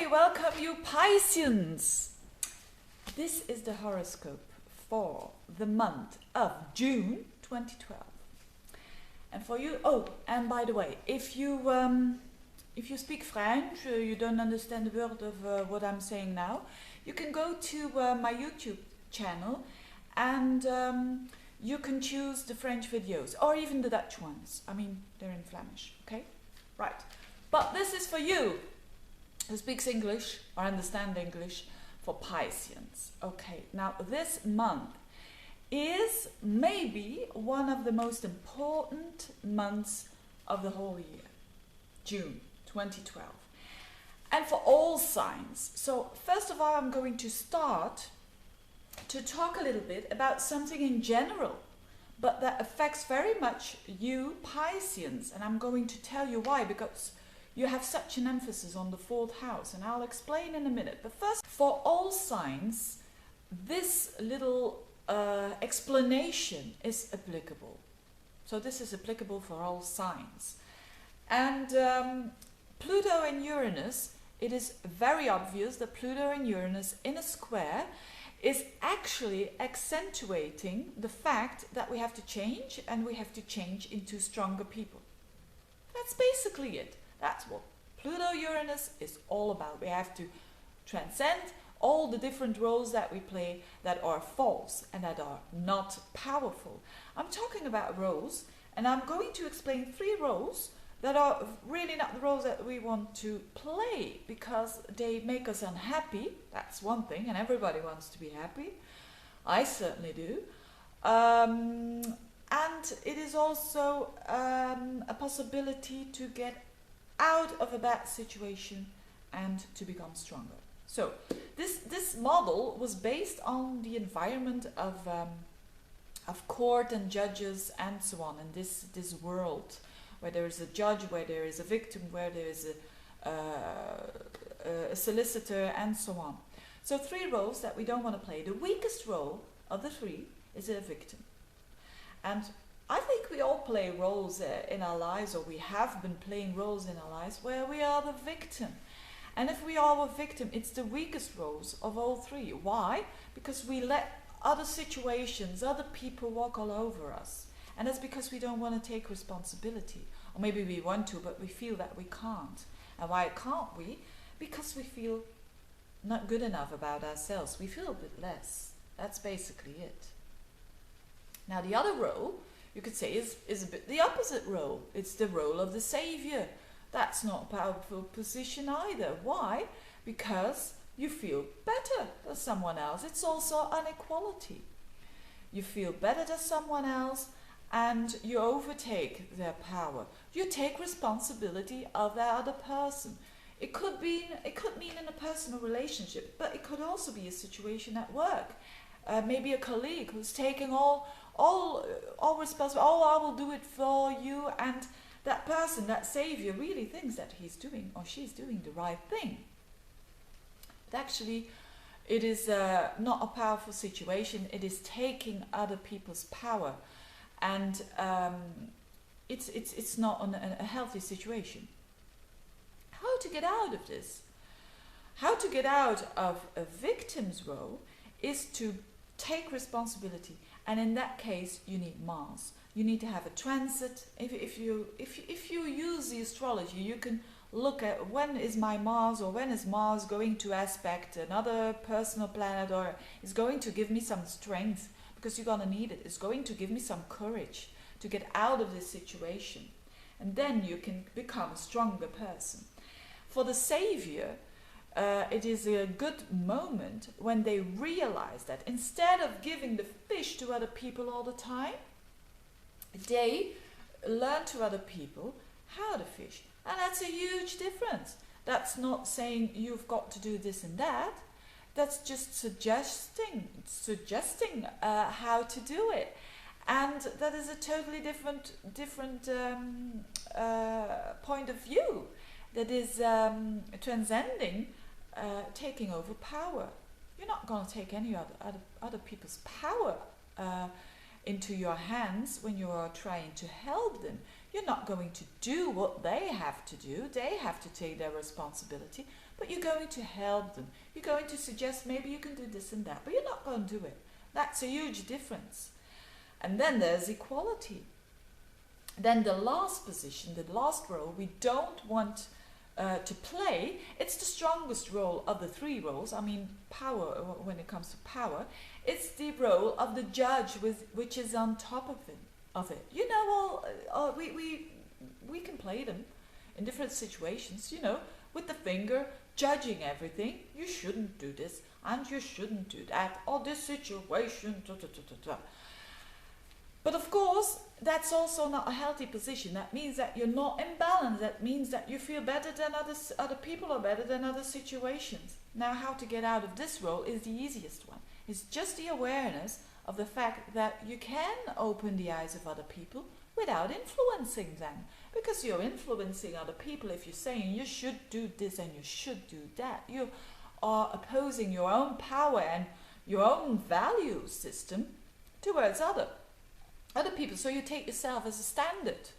welcome you Pisces. This is the horoscope for the month of June 2012. And for you, oh, and by the way, if you speak French, you don't understand a word of what I'm saying now, you can go to my YouTube channel and you can choose the French videos or even the Dutch ones. I mean, they're in Flemish, okay? Right. But this is for you who speaks English or understand English, for Pisces. Okay, now this month is maybe one of the most important months of the whole year, June 2012, and for all signs. So first of all, I'm going to start to talk a little bit about something in general, but that affects very much you Pisces, and I'm going to tell you why, because you have such an emphasis on the fourth house, and I'll explain in a minute. But first, for all signs, this little explanation is applicable. So this is applicable for all signs. And Pluto and Uranus, it is very obvious that Pluto and Uranus in a square is actually accentuating the fact that we have to change, and we have to change into stronger people. That's basically it. That's what Pluto-Uranus is all about. We have to transcend all the different roles that we play that are false and that are not powerful. I'm talking about roles, and I'm going to explain 3 roles that are really not the roles that we want to play because they make us unhappy. That's one thing, and everybody wants to be happy. I certainly do. And it is also a possibility to get out of a bad situation and to become stronger. So this model was based on the environment of court and judges and so on, in this world where there is a judge, where there is a victim, where there is a solicitor and so on. So 3 roles that we don't want to play. The weakest role of the 3 is a victim. And I think we all play roles in our lives, or we have been playing roles in our lives where we are the victim. And if we are a victim, it's the weakest roles of all 3. Why? Because we let other situations, other people walk all over us. And that's because we don't want to take responsibility. Or maybe we want to, but we feel that we can't. And why can't we? Because we feel not good enough about ourselves. We feel a bit less. That's basically it. Now the other role, you could say, is a bit the opposite role. It's the role of the savior. That's not a powerful position either. Why? Because you feel better than someone else. It's also inequality. You feel better than someone else and you overtake their power. You take responsibility of that other person. It could mean in a personal relationship, but it could also be a situation at work. Maybe a colleague who's taking all responsibility. Oh, I will do it for you, and that person, that savior, really thinks that he's doing or she's doing the right thing. But actually, it is not a powerful situation. It is taking other people's power, and it's not a healthy situation. How to get out of this? How to get out of a victim's role is to take responsibility. And in that case, you need Mars. You need to have a transit. If you use the astrology, you can look at when is my Mars, or when is Mars going to aspect another personal planet, or is going to give me some strength, because you're going to need it. It's going to give me some courage to get out of this situation. And then you can become a stronger person. For the savior, it is a good moment when they realize that instead of giving the fish to other people all the time, they learn to other people how to fish. And that's a huge difference. That's not saying you've got to do this and that. That's just suggesting how to do it. And that is a totally different point of view. That is transcending, taking over power. You're not going to take any other people's power into your hands when you are trying to help them. You're not going to do what they have to do. They have to take their responsibility, but you're going to help them. You're going to suggest maybe you can do this and that, but you're not going to do it. That's a huge difference. And then there's equality. Then the last position, the last role we don't want to play, it's the strongest role of the three roles. I mean, power, when it comes to power, it's the role of the judge, which is on top of it. You know, we can play them in different situations, you know, with the finger, judging everything. You shouldn't do this, and you shouldn't do that, or this situation, But of course, that's also not a healthy position. That means that you're not in balance. That means that you feel better than other people are better than other situations. Now, how to get out of this role is the easiest one. It's just the awareness of the fact that you can open the eyes of other people without influencing them. Because you're influencing other people if you're saying you should do this and you should do that. You are opposing your own power and your own value system towards other people, so you take yourself as a standard.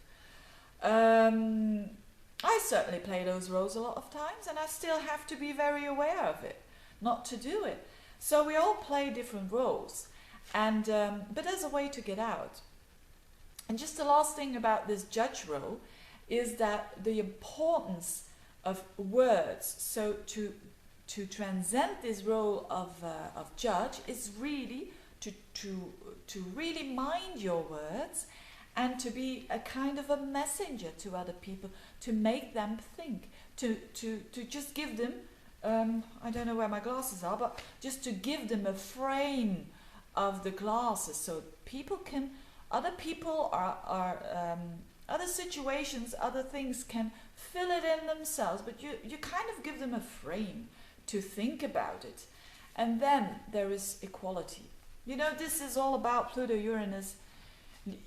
I certainly play those roles a lot of times, and I still have to be very aware of it, not to do it. So we all play different roles, and but there's a way to get out. And just the last thing about this judge role is that the importance of words, so to transcend this role of judge, is really to really mind your words and to be a kind of a messenger to other people, to make them think, to just give them, I don't know where my glasses are, but just to give them a frame of the glasses so people can, other people other situations, other things can fill it in themselves, but you kind of give them a frame to think about it. And then there is equality. You know, this is all about Pluto-Uranus,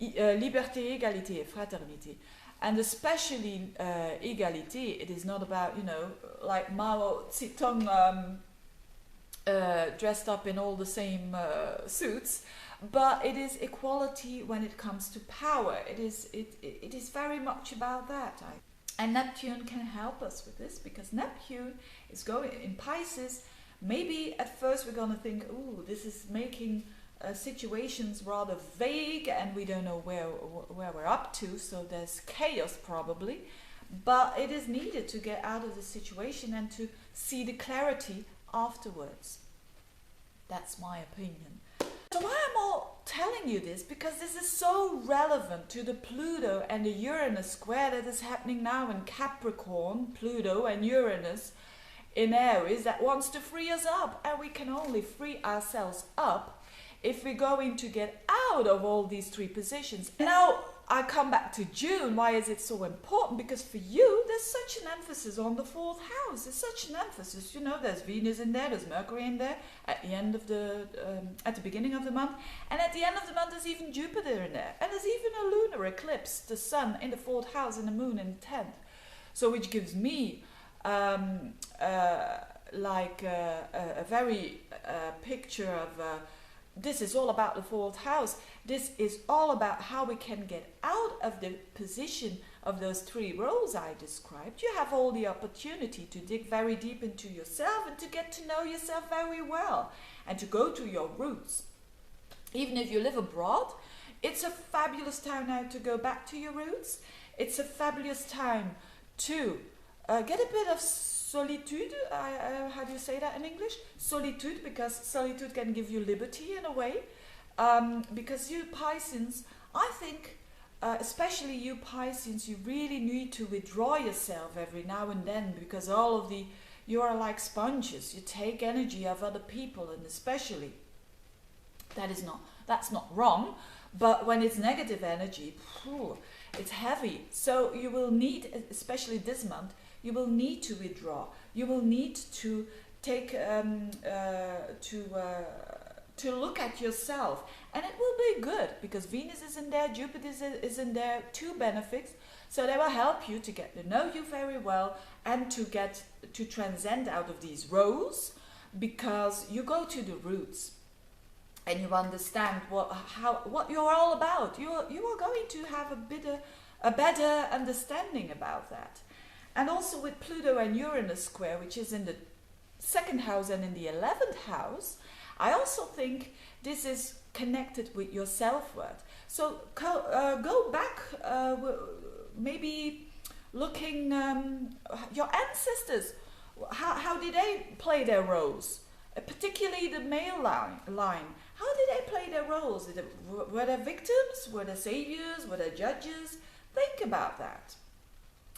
liberté, égalité, fraternité. And especially égalité, it is not about, you know, like Mao Zedong dressed up in all the same suits, but it is equality when it comes to power. It is very much about that. And Neptune can help us with this, because Neptune is going in Pisces. Maybe at first we're going to think, ooh, this is making situations rather vague and we don't know where we're up to, so there's chaos probably. But it is needed to get out of the situation and to see the clarity afterwards. That's my opinion. So why am I telling you this? Because this is so relevant to the Pluto and the Uranus square that is happening now in Capricorn, Pluto and Uranus in Aries, that wants to free us up. And we can only free ourselves up if we're going to get out of all these three positions. Now I come back to June. Why is it so important? Because for you, there's such an emphasis on the fourth house. There's such an emphasis, you know, there's Venus in there, there's Mercury in there at the end of the, at the beginning of the month. And at the end of the month, there's even Jupiter in there. And there's even a lunar eclipse, the sun in the fourth house and the moon in the 10th. So which gives me like a very picture of this is all about the fourth house. This is all about how we can get out of the position of those three roles I described. You have all the opportunity to dig very deep into yourself and to get to know yourself very well and to go to your roots. Even if you live abroad, it's a fabulous time now to go back to your roots. It's a fabulous time to get a bit of solitude. How do you say that in English? Solitude, because solitude can give you liberty in a way. Because you Pisces, I think, especially you Pisces, you really need to withdraw yourself every now and then, because you are like sponges. You take energy of other people, and especially that's not wrong, but when it's negative energy, it's heavy. So you will need, especially this month, you will need to withdraw. You will need to take to look at yourself, and it will be good because Venus is in there, Jupiter is in there, two benefits. So they will help you to get to know you very well and to transcend out of these roles, because you go to the roots and you understand what you're all about. You are going to have a better understanding about that. And also with Pluto and Uranus square, which is in the second house and in the 11th house, I also think this is connected with your self-worth. So go back, maybe looking your ancestors. How did they play their roles? Particularly the male line. How did they play their roles? Were they victims? Were they saviors? Were they judges? Think about that.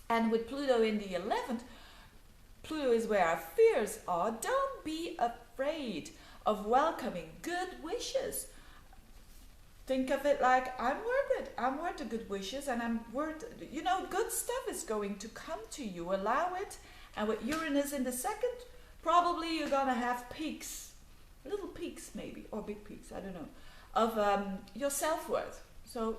And with Pluto in the 11th, Pluto is where our fears are. Don't be afraid of welcoming good wishes. Think of it like, I'm worth it. I'm worth the good wishes, and I'm worth, good stuff is going to come to you. Allow it. And with Uranus in the second, probably you're gonna have peaks, little peaks maybe, or big peaks, I don't know, of your self-worth. So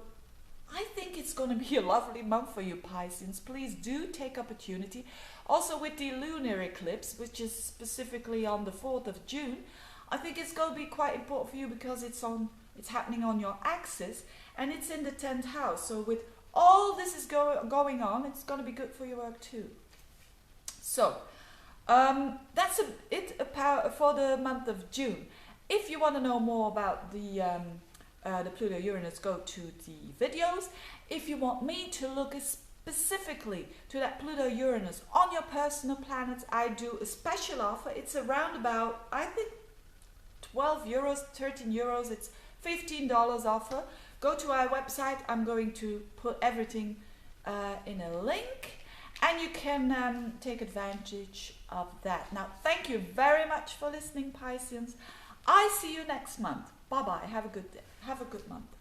I think it's gonna be a lovely month for you, Pisces. Please do take opportunity. Also with the lunar eclipse, which is specifically on the 4th of June, I think it's gonna be quite important for you because it's happening on your axis and it's in the 10th house. So with all this is going on, it's gonna be good for your work too. So that's it for the month of June. If you want to know more about the Pluto-Uranus, go to the videos. If you want me to look specifically to that Pluto-Uranus on your personal planets, I do a special offer. It's around about, I think, 12 euros, 13 euros. It's $15 offer. Go to our website. I'm going to put everything in a link. And you can take advantage of that. Now, thank you very much for listening, Pisces. I see you next month. Bye-bye. Have a good day. Have a good month.